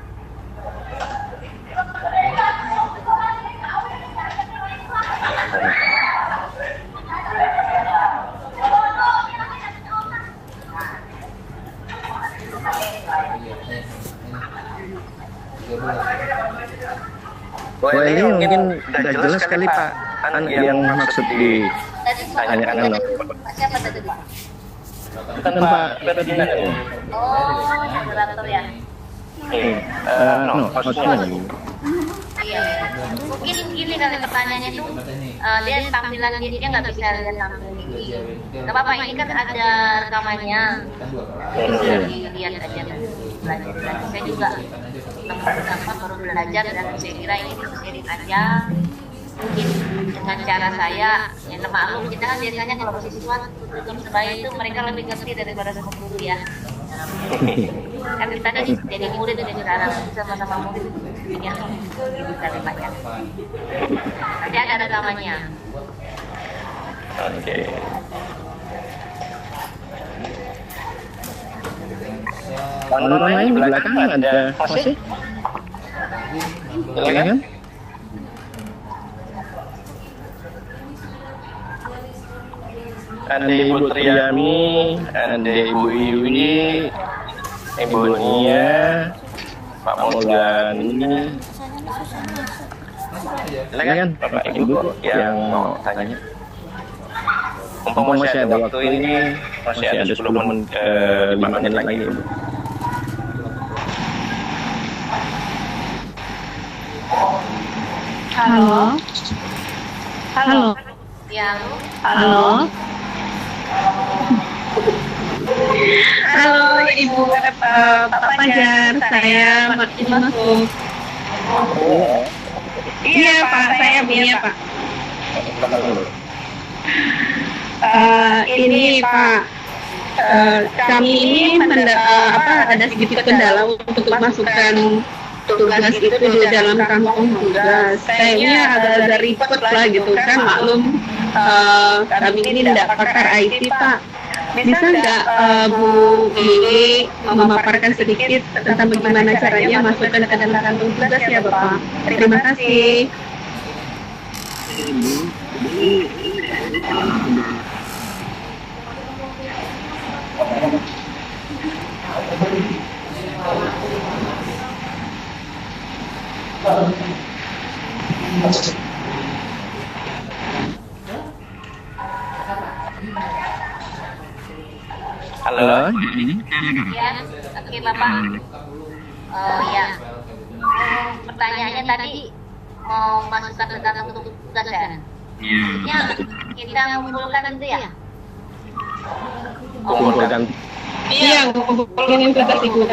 Bu Eli mungkin udah jelas sekali Pak yang maksud ditanyakan. Siapa tadi Pak? Kan Pak Ferdinand. Oh, moderator ya. Maksudnya Iya. Mungkin gini kali pertanyaannya itu dia tampilan dia nggak bisa lihat tampilan ini. Gak apa-apa, ini kan ada rekamannya. Lihat aja kan. Belajar. Saya juga baru belajar dan saya kira ini perlu sharing aja. Mungkin dengan cara saya, yang maklum kita kan biasanya kalau siswa tutup sebaya itu mereka lebih ngerti daripada sama guru ya. Kan kita kan jadi murid dan sekarang sama-sama murid ya, bisa banyak. Nanti ada rekamannya. Oke. Orang lain di belakang ada masih? Silakan. Ada Ibu Triami, ada Ibu Iwi, Ibu Nia, Pak Mulgani. Silakan Bapak Ibu yang mau tanya. Mumpung masih ada waktu ini, masih ada 5 menit lagi Ibu. Halo. Halo. Ya, Halo. Halo Ibu Pak Fajar, saya Martin Masuk. Iya Pak, saya Mia Pak. Ini Pak, kami ini ada sedikit kendala untuk masukkan tugas itu di dalam kantong tugas. Kayaknya agak-agak ribet lah gitu kan, maklum kami ini tidak pakar IT Pak. Bisa nggak Bu Iwi memaparkan sedikit tentang bagaimana caranya masukkan ke dalam kantong tugas ya Bapak? Terima kasih. Halo. ya, oke Bapak. Ya, pertanyaannya tadi mau masukkan ke dalam tugas ya? Ya, kita mengumpulkan itu ya? Kumpulkan. Iya, ngumpulin tugas Ibu.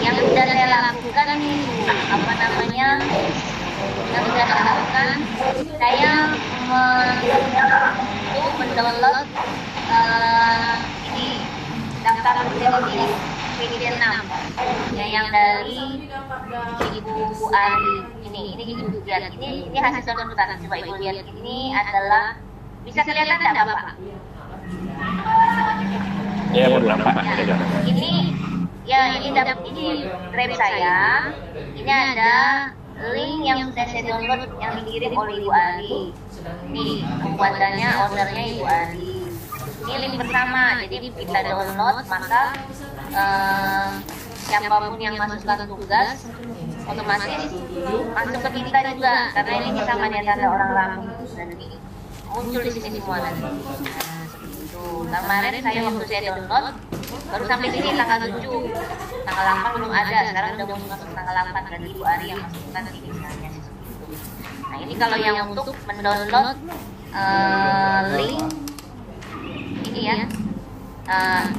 Yang sudah saya lakukan apa namanya, yang sudah saya lakukan, saya mendownload ini daftar ini PDF 6 ya, yang dari Ibu Ari ini Ibu lihat ini hasil downloadan. Coba Ibu lihat, ini adalah, bisa kelihatan tidak Bapak? Ya, berapa? Ini ya, ini drive saya. Ini ada link yang sudah saya download yang dikirim oleh Ibu Ari. Ini pembuatannya, ordernya Ibu Ari. Ini link bersama, jadi kita download, maka siapapun yang masukkan tugas otomatis masuk ke kita juga, karena ini sama dia tanda orang Lampung dan ini muncul di sini semua nanti. Kemarin saya waktu saya download baru sampai sini tanggal 7, tanggal 8 belum ada, sekarang udah mau masuk tanggal 8 dan Ibu Ari yang masukkan di misalnya. Nah ini kalau yang untuk mendownload link ini ya,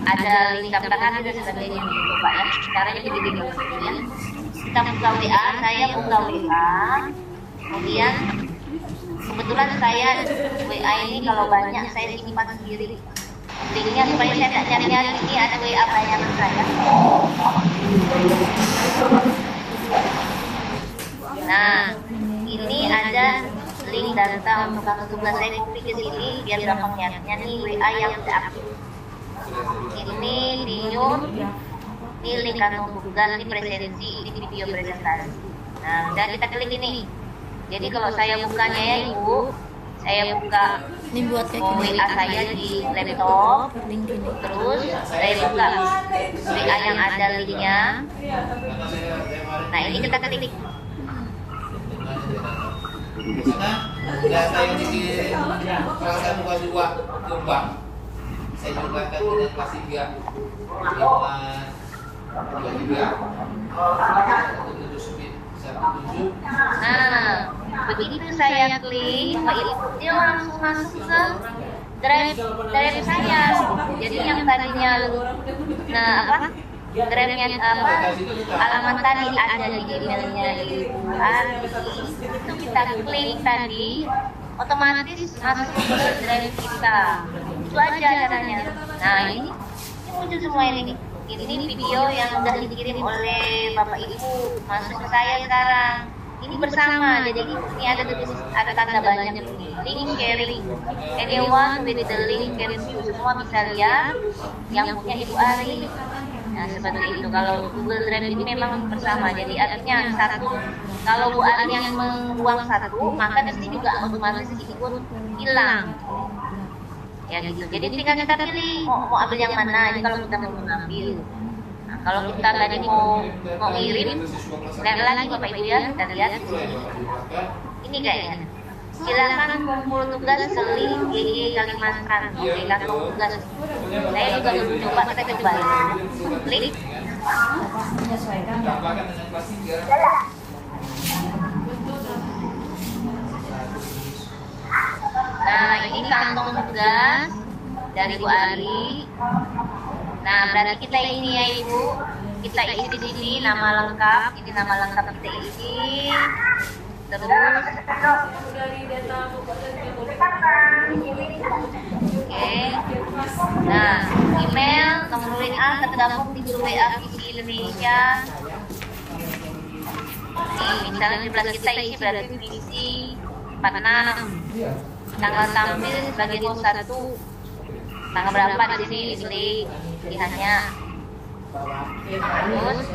ada link daftaran dan sebagainya gitu Pak ya. Caranya begini ya, kita buka WA, saya buka WA, kemudian kebetulan saya WA ini kalau banyak saya simpan sendiri linknya supaya saya tidak nyari-nyari. Ini ada WA bayangan saya. Nah, ini ada link data untuk kamu tugas, saya klik ke sini biar gampang lihatnya. Nih WA yang sudah aktif. Ini video, ini link kantung tugas, ini presensi, ini video presentasi. Nah, udah kita klik ini. Jadi kalau saya bukanya ya Ibu, saya buka Ini buat kayak gini. WA saya di laptop, Link ini. terus saya buka WA yang ada linknya. Nah ini kita ketik. Data yang dikirim peralatan muka 2 Jombang saya juga akan dengan kelas 3 Nah, begitu saya klik, dia langsung masuk ke drive saya. Jadi yang tadinya, drive-nya alamat tadi ada di emailnya Ibu Ari, itu kita klik tadi, otomatis masuk ke drive kita. Itu aja caranya. Nah ini muncul semua ini. Ini video yang sudah dikirim oleh Bapak Ibu masuk ke saya sekarang. Ini bersama, jadi ini ada tanda banyak ini. Link sharing. Anyone with the link sharing, semua bisa lihat yang punya Ibu Ari. Nah seperti itu. Kalau Google Drive ini memang bersama, jadi artinya satu. Kalau Bu Ari yang membuang satu, maka di sini juga otomatis ikut hilang. Ya gitu. Jadi tinggal kita pilih mau ambil yang mana. Ini kalau kita mau mengambil. Nah, kalau kita tadi mau ngirim, lihat lagi Bapak Ibu ya, kita lihat. Ini kayaknya. Silakan kumpul tugas seling GG Kalimantan. Oke, kantong tugas. Saya juga belum coba, kita coba ya. Klik. Menyesuaikan. Nah, ini kantong tugas dari Bu Ari. Nah, berarti kita ini ya Ibu, kita isi di sini nama lengkap. Ini nama lengkap kita isi. Terus, oke. Nah, email, nomor WA tergabung di grup WA Visi Indonesia. Nih, misalnya di belas kita isi berarti Visi 46. Tanggal tampil sebagai host 1, tanggal berapa di sini dipilih pilihannya. Terus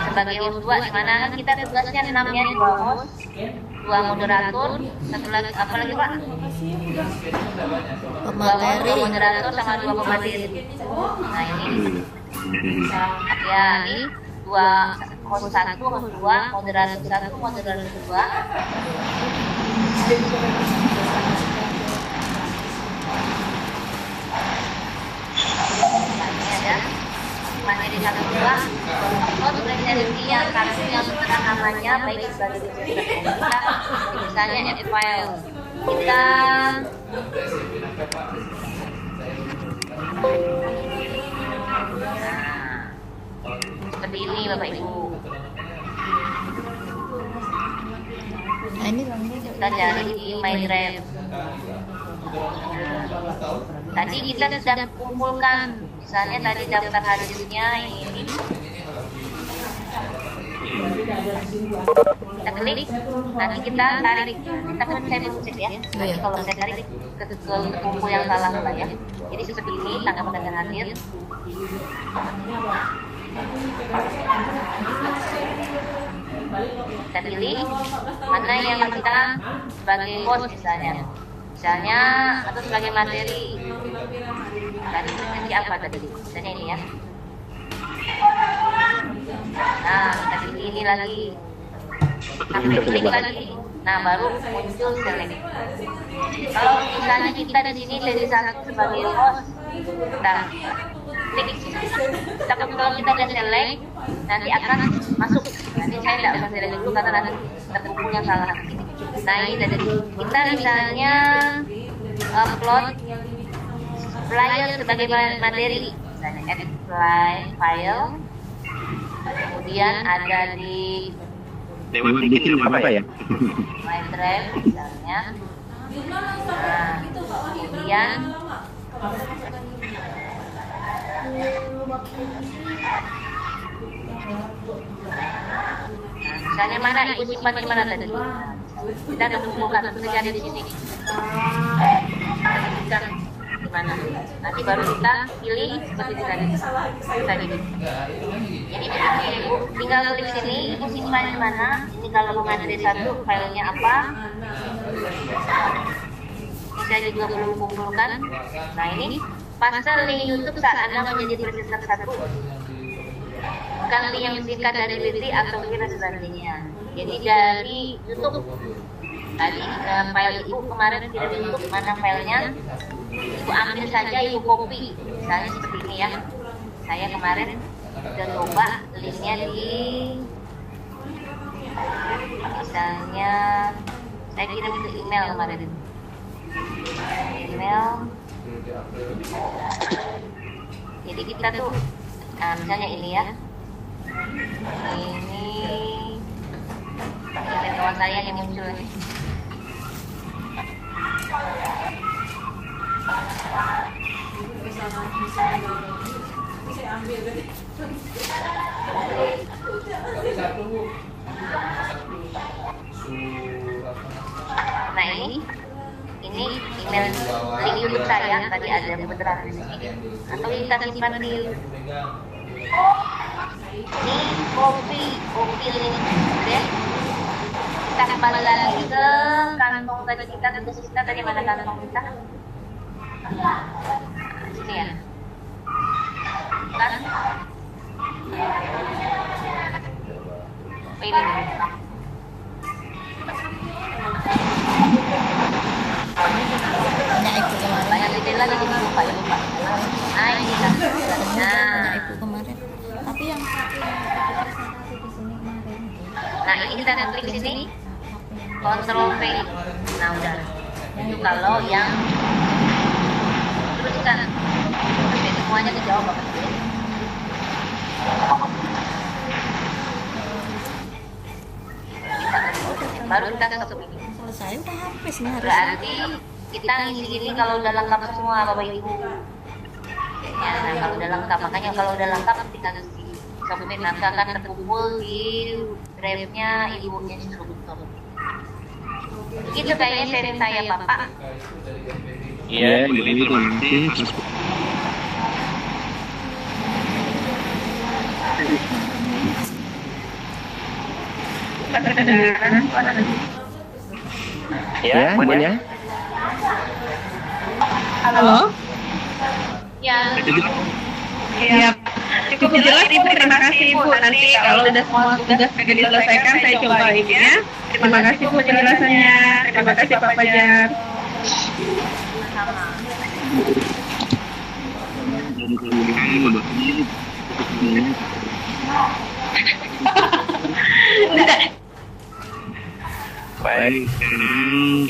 sebagai host 2 di mana kan kita tugasnya 6 ya, 2 host, 2 moderator, satu lagi apa lagi Pak? 2 moderator sama 2 pemateri. Nah ini ya ini 2 host 1, host 2, moderator 1, moderator 2. Ada materi 1 2 dari yang kartu yang benar namanya baik sebagai kita misalnya edit file kita seperti ini Bapak Ibu. Nah, ini Kita cari di My Drive. Tadi kita sudah kumpulkan, misalnya tadi daftar hadirnya ini. Kita klik, nanti kita tarik. Kita kan saya mau cek ya. Nanti kalau saya tarik ke kumpul yang salah ya. Jadi seperti ini tanggal pendaftaran hadir. Kita pilih mana yang kita sebagai host misalnya atau sebagai materi tadi apa tadi misalnya ini ya. Nah kita pilih ini lagi, tapi klik lagi, nah baru muncul select. Kalau misalnya kita di sini dari satu sebagai host, kita klik di sini. Kalau kita udah select, nanti akan masuk. Nanti saya tidak usah select dulu karena nanti terhubung yang salah. Nah ini tadi kita misalnya upload flyer sebagai materi, misalnya edit file, kemudian ada di apa ya? My Drive misalnya. Nah, kemudian nah, misalnya mana Ibu simpan di mana tadi? Kita ada kumpulkan, kita cari di sini. gimana. Nanti baru kita pilih seperti tadi. Jadi begini Ibu, tinggal klik sini, Ibu simpan di mana. Ini kalau mau materi 1, filenya apa. Ini saya juga belum kumpulkan. Nah ini pasal link YouTube saat Anda menjadi presenter 1. Bukan link yang disingkat dari Litri atau Kira sebagainya. Jadi dari YouTube. Tadi file Ibu kemarin tidak di YouTube, mana filenya? Ibu ambil saja, Ibu copy. Misalnya seperti ini ya. Saya kemarin udah coba linknya di, misalnya saya kirim ke email kemarin. Email. Jadi kita tuh, nah misalnya ini ya. Ini kawan saya yang muncul nih. Nah ini email link YouTube saya tadi ada beneran di sini. Atau kita simpan di ini copy link, deh. Kita kembali lagi ke kantong tadi kita, tugas kita tadi mana kantong kita? Sini ya. Kan? Oh, ini. Banyak detail lagi di lupa. Nah ini kan. Nah Ibu kemarin. Tapi yang satu yang presentasi di sini kemarin. Nah ini kita klik sini, Ctrl V. Nah udah. Itu kalau yang teruskan sampai semuanya kejawab Bapak. Baru kita ke ini. Selesai udah habis nih harus. Berarti kita ngisi ini kalau udah lengkap semua Bapak Ibu. Ya, nah kalau udah lengkap, makanya kalau udah lengkap kita ngisi submit, nanti akan terkumpul di drive-nya ibunya instruktur. Itu kayaknya sharing saya Bapak. Iya, Ibu terima kasih. Ya, Bun ya. Halo? Ya. Iya, cukup jelas Ibu, terima kasih Ibu. Nanti kalau udah semua tugas sudah diselesaikan, saya coba ini ya. Terima kasih Bu penjelasannya. Terima kasih Pak Fajar. Baik,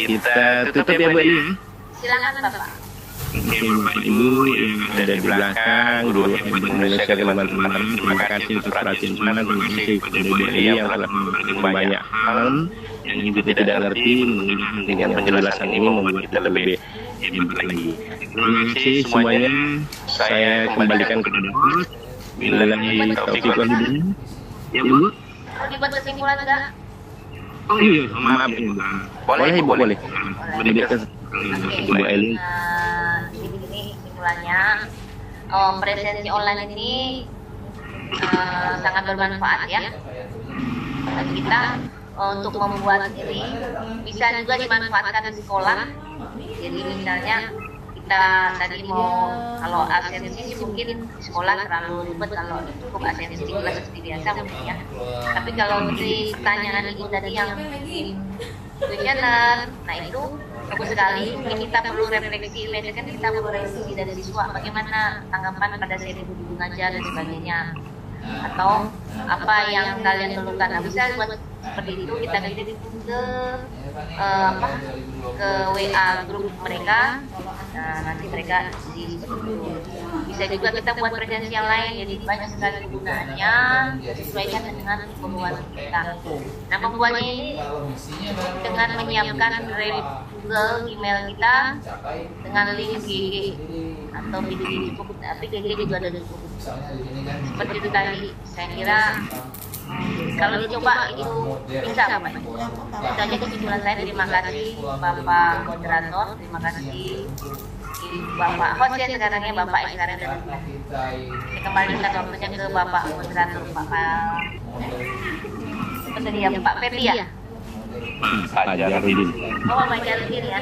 kita tutup ya Bu ya. Silakan Bapak. Oke Bapak Ibu yang ada di belakang, guru Indonesia teman-teman, terima kasih untuk perhatian semua. Terima kasih kepada Bu Eli yang telah memberikan banyak hal yang Ibu tidak ngerti. Dengan penjelasan ini membuat kita lebih hebat lagi. Terima kasih semuanya. Saya kembalikan kepada host. Bila lagi topik lainnya, ya Bu. Mau dibuat kesimpulan enggak? Oh iya, maaf Ibu. Boleh Ibu, boleh. Ibu Eli. Ini kesimpulannya, presensi online ini sangat bermanfaat ya bagi kita untuk membuat ini. Bisa juga dimanfaatkan di sekolah. Jadi misalnya kita tadi mau, kalau absensi mungkin di sekolah terlalu ribet, kalau cukup absensi di kelas seperti biasa mungkin ya. Tapi kalau di pertanyaan ini tadi yang questionnaire, nah itu bagus sekali. Mungkin kita perlu refleksi, biasanya kan kita perlu refleksi dari siswa, bagaimana tanggapan pada seri buku ngajar dan sebagainya, atau apa yang kalian perlukan. Nah, bisa buat seperti itu, kita kirim ke WA grup mereka. Nah, nanti mereka bisa juga kita buat presensi yang lain, jadi banyak sekali kegunaannya sesuaikan dengan keperluan kita. Nah, membuatnya ini dengan menyiapkan drive Google email kita dengan link GG atau video cukup, tapi GG juga ada cukup. Seperti itu tadi, saya kira kalau dicoba itu bisa Bapak. Itu aja kesimpulan saya. Terima kasih Bapak moderator, terima kasih Bapak host ya sekarangnya Bapak yang sekarang. Saya kembalikan waktunya ke Bapak moderator Pak Pak Ferdi ya? Pak Jarudin. Oh Pak Jarudin ya?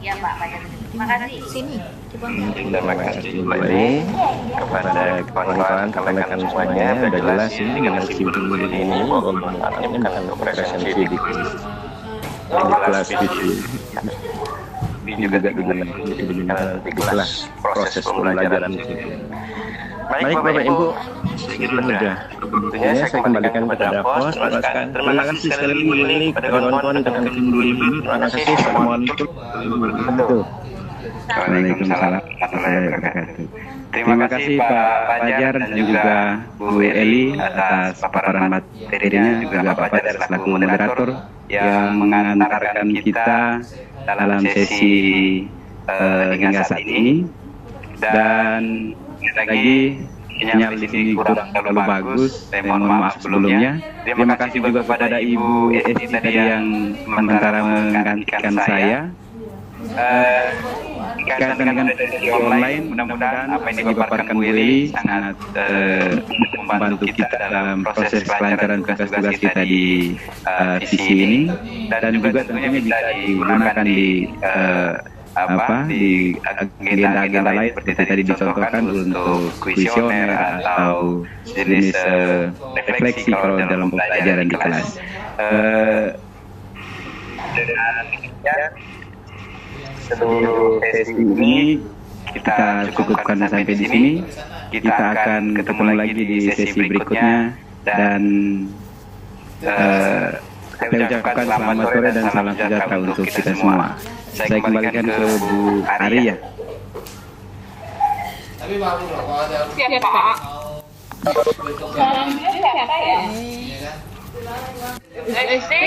Iya Pak Jarudin. Terima kasih. Sini, coba. Terima kasih kembali kepada kawan-kawan, rekan-rekan semuanya. Sudah jelas ini dengan simpul ini bahwa ini bukan untuk presensi di kelas ini juga di kelas proses pembelajaran di sini. Baik Bapak Ibu, itu mudah. Tentunya saya kembalikan kepada host. Terima kasih sekali lagi kepada kawan-kawan dan terima kasih. Assalamualaikum. Waalaikumsalam warahmatullahi wabarakatuh. Terima kasih Pak Fajar dan juga Bu Eli atas paparan materinya, juga Pak Fajar selaku moderator yang mengantarkan kita dalam sesi hingga saat ini. Dan lagi sinyal di sini kurang terlalu bagus, saya mohon maaf sebelumnya. Terima kasih juga kepada Ibu Esti tadi yang sementara menggantikan saya. Kaitan dengan online, mudah-mudahan apa yang dipaparkan Bu Eli sangat membantu kita dalam proses kelancaran tugas-tugas kita di sisi ini, dan juga tentunya bisa digunakan di di agenda-agenda lain seperti tadi dicontohkan untuk kuesioner atau jenis refleksi kalau dalam pembelajaran di kelas. Seluruh sesi ini kita cukupkan sampai di sini. Kita akan ketemu lagi di sesi berikutnya, dan saya ucapkan selamat sore dan salam sejahtera untuk kita semua. Saya kembalikan ke Bu Arya. Tapi Pak Bro, kalau ada Siap Pak. Iya kan? Esti.